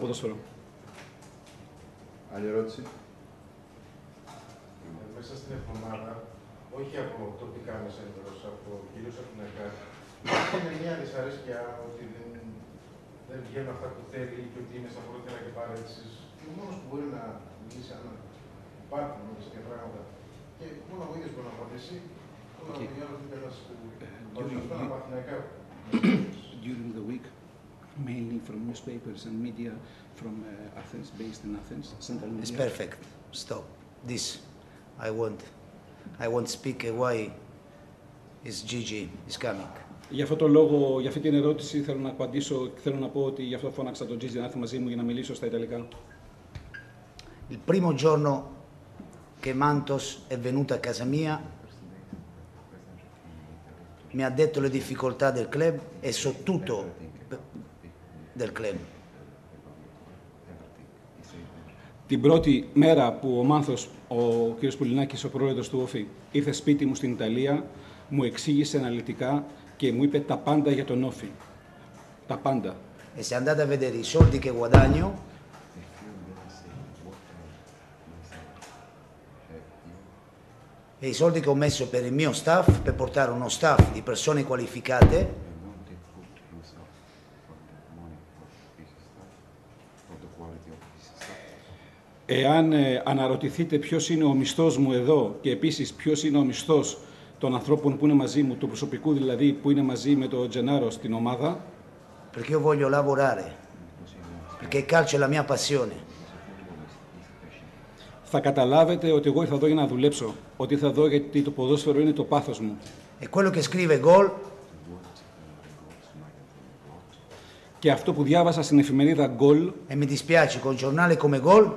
ποδόσφαιρο. Άλλη ερώτηση. Μέσα στην εβδομάδα, όχι από τοπικά μέσα ενημέρωση, κυρίως από την ΕΚΑ, είναι μια δυσαρέσκεια ότι δεν βγαίνουν αυτά που θέλει και ότι είναι στα πρώτα και παρέτησης. Και ο μόνος που μπορεί να μιλήσει αν υπάρχουν τέτοια πράγματα και μόνο ο ίδιος μπορεί να απαντήσει, μόνο να βγει όλη την κατάσταση που παρουσιαστούν από την ΕΚΑ. During the week, mainly from newspapers and media from Athens, based in Athens, central media. It's perfect. Stop. This, I want to speak why is Gigi is coming. Για αυτό το λόγο, για αυτή την ερώτηση θέλω να απαντήσω και θέλω να πω ότι γι' αυτό φώναξα τον Gigi να έρθει μαζί μου για να μιλήσω στα Ιταλικά. Il primo giorno che Mantos è venuto a casa mia mi ha detto le difficoltà del club e so tutto del club. Την πρώτη μέρα που ο Μάνθος, ο κ. Πουλινάκης, ο πρόεδρος του ΟΦΗ, ήρθε σπίτι μου στην Ιταλία, μου εξήγησε αναλυτικά και μου είπε τα πάντα για τον Όφη. Τα πάντα. E se andate a vedere i soldi che guadagno, e i soldi che ho messo per il mio staff, per portare uno staff di persone qualificate, Εάν αναρωτηθείτε ποιος είναι ο μισθός μου εδώ και επίσης ποιος είναι ο μισθός των ανθρώπων που είναι μαζί μου, του προσωπικού δηλαδή που είναι μαζί με τον Τζενάρο στην ομάδα, perché io voglio lavorare, perché il calcio è la mia passione. θα καταλάβετε ότι εγώ ήρθα εδώ για να δουλέψω, ότι ήρθα εδώ γιατί το ποδόσφαιρο είναι το πάθος μου. E quello che scrive Gol Και αυτό που διάβασα στην εφημερίδα Goal, e mi dispiace con giornali come Gol,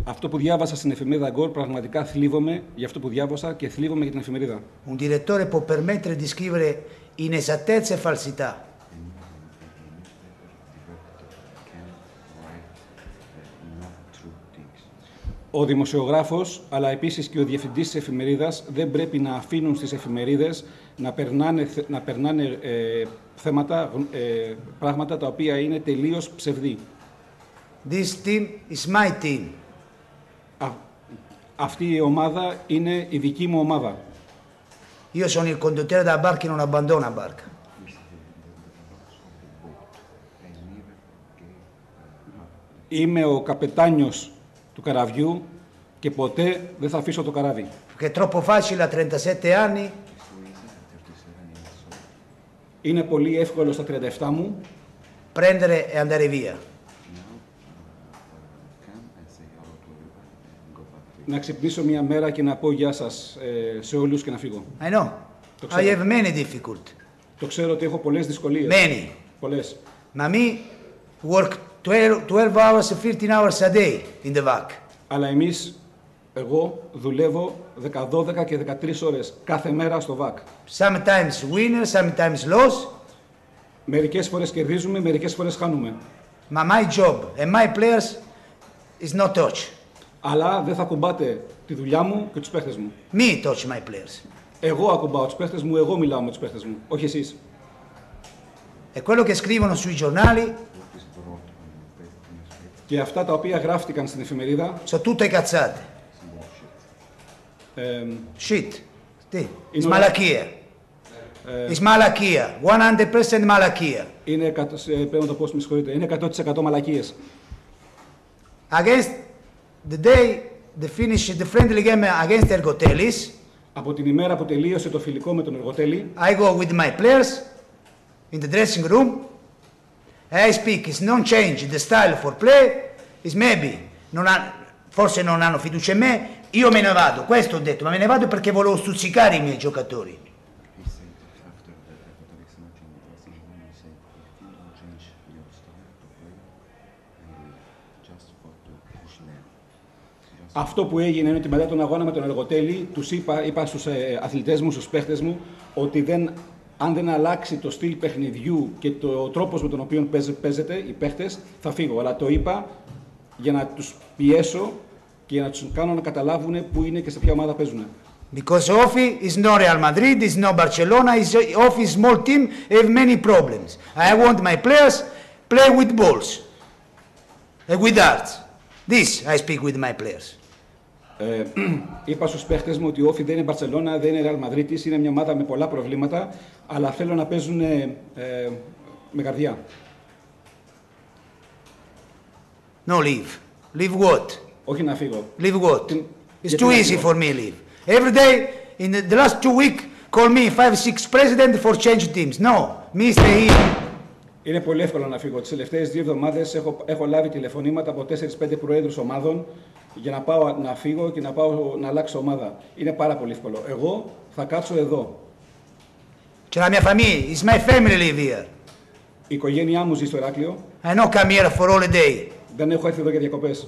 αυτό που διάβασα στην εφημερίδα Goal, πραγματικά θλίβομαι για αυτό που διάβασα και θλίβομαι για την εφημερίδα. un direttore può permettere di scrivere inesattezze e falsità. Ο δημοσιογράφος, αλλά επίσης και ο διευθυντής της εφημερίδας δεν πρέπει να αφήνουν στις εφημερίδες να περνάνε πράγματα τα οποία είναι τελείως ψευδή. This team is my team. Αυτή η ομάδα είναι η δική μου ομάδα. Io sono il condottiere della barca e non abbandono la barca. Είμαι ο καπετάνιος του καραβιού και ποτέ δεν θα αφήσω το καράβι. Perché è troppo facile a 37 anni Είναι πολύ εύκολο στα 37 μου prendere e andare via. να ξυπνήσω μια μέρα και να πω γεια σας σε όλους και να φύγω. I know. Το I ξέρω. have many difficulties. Το ξέρω ότι έχω πολλές δυσκολίες. Many. Πολλές. Ma me work 12 hours, 15 hours a day in the VAC. Αλλά εγώ δουλεύω 12 και 13 ώρες κάθε μέρα στο ΒΑΚ. Sometimes winner, sometimes loss. Μερικές φορές κερδίζουμε, μερικές φορές χάνουμε. Ma my job and my players is not touch. Αλλά δεν θα ακουμπάτε τη δουλειά μου και τους παίχτες μου. Me touch my players. Εγώ ακουμπάω τους παίχτες μου, εγώ μιλάω με τους παίχτες μου, όχι εσείς. E quello che scrivono sui giornali Και αυτά τα οποία γράφτηκαν στην εφημερίδα sono tutte cazzate. Shit. Sì. It's malachia. It's malachia. 100% malachia. είναι, πρέπει να το πω, με συγχωρείτε, είναι 100% μαλακίες. Against the day they finished the friendly game against Ergotelis, Από την ημέρα που τελείωσε το φιλικό με τον Εργοτέλη, I go with my players in the dressing room. I speak, it's non change the style for play, is maybe forse non hanno fiducia in me, io me ne vado, questo ho detto, ma me ne vado perché volevo stuzzicare i miei giocatori. αυτό που έγινε είναι ότι μετά τον αγώνα με τον Εργοτέλη, τους είπα στους αθλητές μου, στους παίχτες μου, ότι αν δεν αλλάξει το στυλ παιχνιδιού και ο τρόπος με τον οποίο παίζετε οι παίχτες, θα φύγω. Αλλά το είπα για να τους πιέσω και για να τους κάνω να καταλάβουν πού είναι και σε ποια ομάδα παίζουν. Because Ofi is no Real Madrid, is no Barcelona, is Ofi small team, have many problems. I want my players play with balls, with darts. This I speak with my players. Είπα στους παίχτες μου ότι ο Όφι δεν είναι Μπαρτσελώνα, δεν είναι Ρεάλ Μαδρίτης, είναι μια ομάδα με πολλά προβλήματα, αλλά θέλω να παίζουν με καρδιά. No, leave. Leave what? Όχι να φύγω. Leave what? It's too easy for me leave. Every day, in the last 2 weeks, call me 5-6 president for change teams. No, me stay here. Είναι πολύ εύκολο να φύγω. Τις τελευταίες 2 εβδομάδες έχω λάβει τηλεφωνήματα από 4-5 προέδρους ομάδων για να πάω να φύγω και να πάω να αλλάξω ομάδα. Είναι πάρα πολύ εύκολο. Εγώ θα κάτσω εδώ. Και la mia famiglia, is my family live here. Η οικογένειά μου ζει στο Ηράκλειο. I don't come here for holiday. Δεν έχω έρθει εδώ για διακοπές.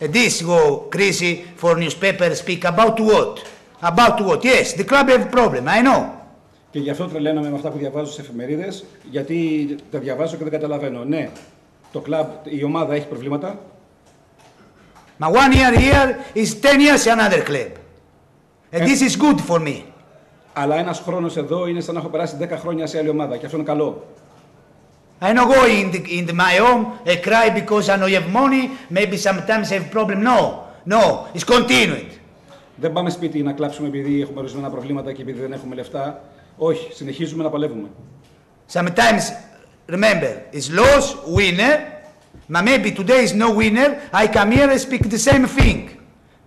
And this go crazy for newspaper speak about what? About what? Yes, the club have problem, I know. Και γι' αυτό τρελαίνομαι με αυτά που διαβάζω στις εφημερίδες, γιατί τα διαβάζω και δεν καταλαβαίνω. Ναι, το κλαμπ, η ομάδα έχει προβλήματα. My 1 year here is 10 years another club. And this is good for me. Αλλά ένας χρόνος εδώ είναι σαν να έχω περάσει 10 χρόνια σε άλλη ομάδα και αυτό είναι καλό. I don't go in my home and cry because I don't have money, maybe sometimes I have problem. No, no, it's continued. Δεν πάμε σπίτι να κλάψουμε επειδή έχουμε ορισμένα προβλήματα και επειδή δεν έχουμε λεφτά. Όχι, συνεχίζουμε να παλεύουμε. Sometimes, remember, it's loss, winner, but maybe today is no winner, I come here and speak the same thing.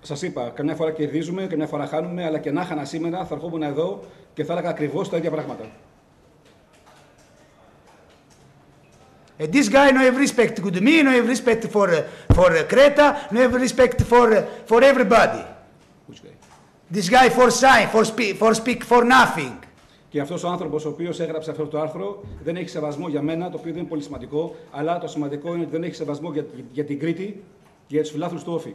Σας είπα, καμιά φορά κερδίζουμε, καμιά φορά χάνουμε, αλλά και να χάνα σήμερα θα ερχόμουν εδώ και θα έλεγα ακριβώς τα ίδια πράγματα. And this guy no have respect to me, no have respect for Creta, no have respect for everybody. Which guy? This guy for sign, for speak for nothing. Και αυτός ο άνθρωπος ο οποίος έγραψε αυτό το άρθρο δεν έχει σεβασμό για μένα, το οποίο δεν είναι πολύ σημαντικό, αλλά το σημαντικό είναι ότι δεν έχει σεβασμό για την Κρήτη και για τους φιλάθλους του Όφη.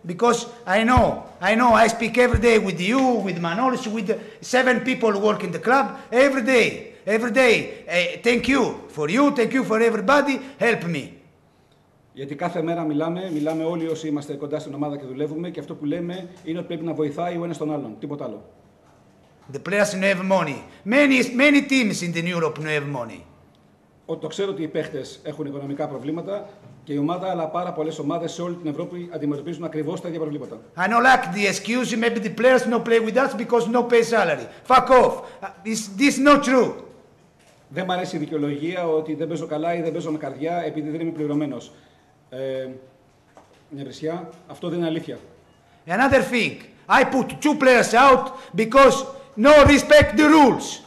Because I know, I speak every day with you, with Manolis, with 7 people who work in the club, every day. Thank you for everybody, help me. Γιατί κάθε μέρα μιλάμε όλοι όσοι είμαστε κοντά στην ομάδα και δουλεύουμε και αυτό που λέμε είναι ότι πρέπει να βοηθάει ο ένας τον άλλον, τίποτα άλλο. The players don't have money. Many teams in the Europe don't have money. Το ξέρω ότι οι παίχτες έχουν οικονομικά προβλήματα και η ομάδα, αλλά πάρα πολλές ομάδες σε όλη την Ευρώπη αντιμετωπίζουν ακριβώς τα ίδια προβλήματα. I don't like the excuse, maybe the players don't play with us because no pay salary. Fuck off. This is not true. Δεν μ' αρέσει η δικαιολογία ότι δεν παίζω καλά ή δεν παίζω με καρδιά επειδή δεν είμαι πληρωμένος. Μια βρισιά, αυτό δεν είναι αλήθεια. Another thing, I put 2 players out because no respect the rules.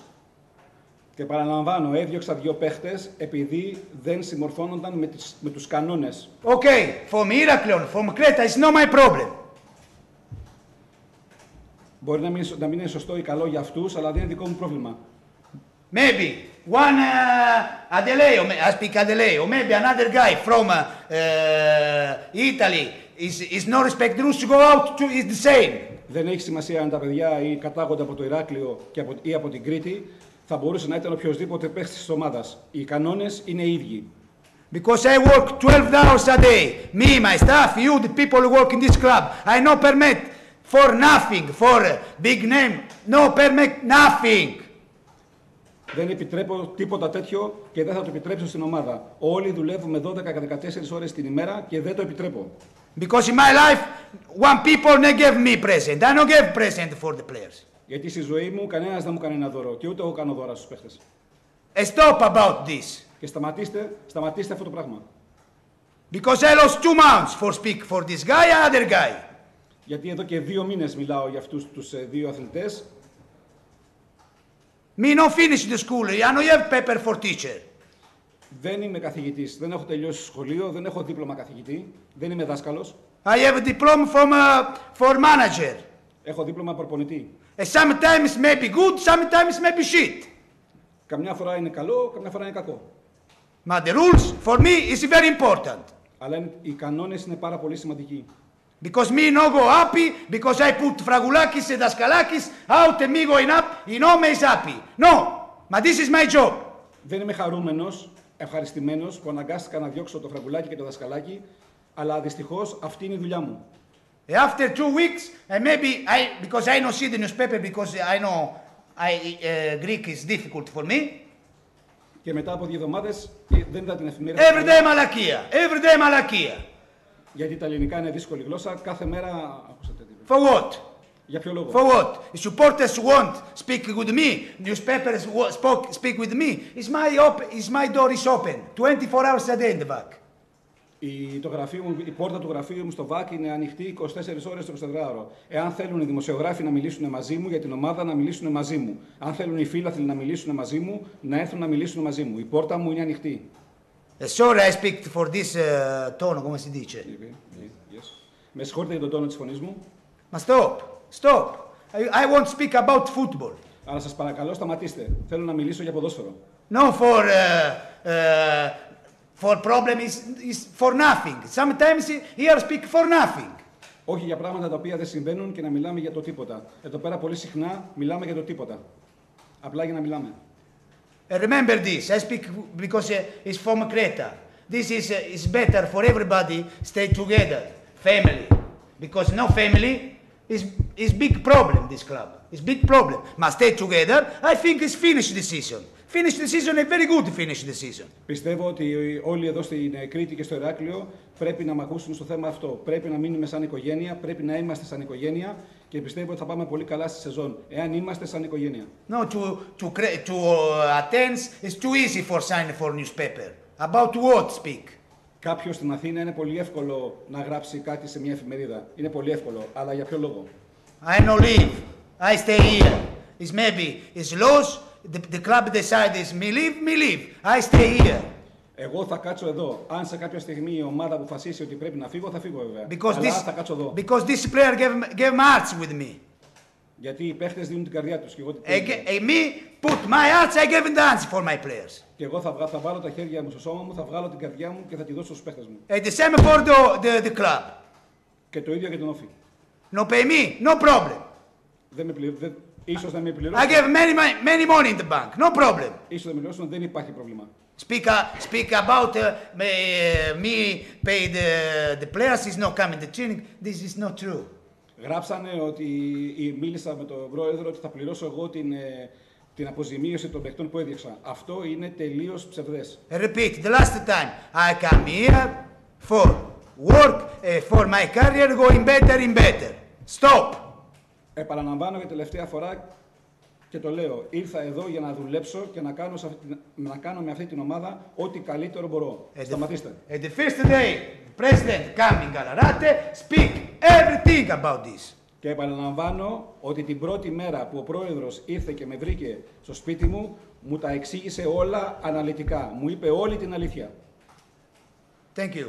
Και παραλαμβάνω, έδιωξα 2 παίχτες επειδή δεν συμμορφώνονταν με τους κανόνες. Okay, from Heraklion, from Creta, it's not my problem. Μπορεί να μην είναι σωστό ή καλό για αυτούς, αλλά δεν είναι δικό μου πρόβλημα. Maybe one Adeleo, I speak Adeleo, maybe another guy from Italy is no respect the rules to go out to is the same. Δεν έχει σημασία αν τα παιδιά ή κατάγονται από το Ηράκλειο ή από την Κρήτη. Θα μπορούσε να ήταν οποιοδήποτε παίχτης της ομάδας. Οι κανόνες είναι οι ίδιοι. Because I work 12 hours a day. Me, my staff, you, the people who work in this club. I no permit for nothing, for a big name. No permit nothing. Δεν επιτρέπω τίποτα τέτοιο και δεν θα το επιτρέψω στην ομάδα. Όλοι δουλεύουμε 12 και 14 ώρες την ημέρα και δεν το επιτρέπω. Because in my life, one people they give me present. I don't give present for the players. Γιατί στη ζωή μου κανένας δεν μου κάνει ένα δώρο και ούτε εγώ κάνω δώρα στους παίχτες. Stop about this. Και σταματήστε αυτό το πράγμα. Because I lost 2 months for speak for this guy and other guy. Γιατί εδώ και 2 μήνες μιλάω για αυτούς τους 2 αθλητές. Me no finish the school. I don't have paper for teacher. Δεν είμαι καθηγητής, δεν έχω τελειώσει σχολείο, δεν έχω δίπλωμα καθηγητή, δεν είμαι δάσκαλος. I have a diploma for manager. Έχω δίπλωμα προπονητή. Sometimes maybe good, sometimes maybe shit. Καμιά φορά είναι καλό, καμιά φορά είναι κακό. But the rules for me is very important. Αλλά οι κανόνες είναι πάρα πολύ σημαντικοί. Because me no go happy, because I put Fragoulakis and Daskalakis out and me going up, you know me is happy. No, but this is my job. Δεν είμαι χαρούμενος, ευχαριστημένος που αναγκάστηκα να διώξω το Φραγκουλάκι και το Δασκαλάκι, αλλά δυστυχώς αυτή είναι η δουλειά μου. After 2 weeks, and maybe because I don't see the newspaper because I know Greek is difficult for me. Και μετά από 2 εβδομάδες δεν είδα την εφημερίδα. Every day μαλακία. Every day μαλακία. Γιατί τα ελληνικά είναι δύσκολη γλώσσα. Κάθε μέρα. Ακούσατε τι. For what? Για ποιο λόγο? For what? The supporters won't speak with me. Newspapers speak with me. Is my door is open 24 hours a day in the back. Η πόρτα του γραφείου μου στο ΒΑΚ είναι ανοιχτή 24 ώρες το 24ωρο. Εάν θέλουν οι δημοσιογράφοι να μιλήσουν μαζί μου για την ομάδα, να μιλήσουν μαζί μου. Αν θέλουν οι φίλαθλοι να μιλήσουν μαζί μου, να έρθουν να μιλήσουν μαζί μου. Η πόρτα μου είναι ανοιχτή. Sorry, I speak for this tone, come si dice. Yes. Με συγχωρείτε για τον τόνο της φωνής μου. Ma stop. I won't speak about football. Αλλά σας παρακαλώ σταματήστε. Θέλω να μιλήσω για ποδόσφαιρο. No, for problem is for nothing. Sometimes here speak for nothing. Όχι για πράγματα τα οποία δεν συμβαίνουν και να μιλάμε για το τίποτα. Εδώ πέρα πολύ συχνά μιλάμε για το τίποτα. Απλά για να μιλάμε. Remember this. I speak because it's from Creta. This is better for everybody. Stay together, family. Because no family is big problem. This club is big problem. Must stay together. I think it's finished the season. Finish the season, a very good finish the season. Πιστεύω ότι όλοι εδώ στην Κρήτη και στο Ηράκλειο πρέπει να μ' ακούσουν στο θέμα αυτό. Πρέπει να μείνουμε σαν οικογένεια, πρέπει να είμαστε σαν οικογένεια και πιστεύω ότι θα πάμε πολύ καλά στη σεζόν, εάν είμαστε σαν οικογένεια. No, to Athens is too easy for sign for newspaper. About what speak? Κάποιος στην Αθήνα είναι πολύ εύκολο να γράψει κάτι σε μια εφημερίδα. Είναι πολύ εύκολο, αλλά για ποιο λόγο? I no leave. I stay here. It's maybe it's loss. The club decides me leave. I stay here. Εγώ θα κάτσω εδώ. Αν σε κάποια στιγμή η ομάδα αποφασίσει ότι πρέπει να φύγω, θα φύγω βέβαια. Because θα κάτσω εδώ. Because this player gave hearts with me. Γιατί οι παίχτες δίνουν την καρδιά τους. Και εγώ Me put my hearts, I gave the dance for my players. Και εγώ θα βάλω τα χέρια μου στο σώμα μου, θα βγάλω την καρδιά μου και θα τη δώσω στους παίχτες μου. The same for the club. Και το ίδιο για τον Όφη. No pay me, no problem. Ίσως να με πληρώσουν. I gave many money in the bank, no problem. Ίσως να με πληρώσουν, δεν υπάρχει πρόβλημα. Speak about me pay the players is not coming to training. This is not true. Γράψανε ότι μίλησα με τον πρόεδρο ότι θα πληρώσω εγώ την αποζημίωση των παιχτών που έδιωξα. Αυτό είναι τελείως ψευδές. Repeat, the last time I come here for work, for my career going better and better. Stop. Επαναλαμβάνω για τελευταία φορά και το λέω. Ήρθα εδώ για να δουλέψω και να κάνω με αυτή την ομάδα ό,τι καλύτερο μπορώ. Σταματήστε. At the first day, President coming Galarate, speak everything about this. Και επαναλαμβάνω ότι την πρώτη μέρα που ο πρόεδρος ήρθε και με βρήκε στο σπίτι μου, μου τα εξήγησε όλα αναλυτικά. Μου είπε όλη την αλήθεια. Thank you.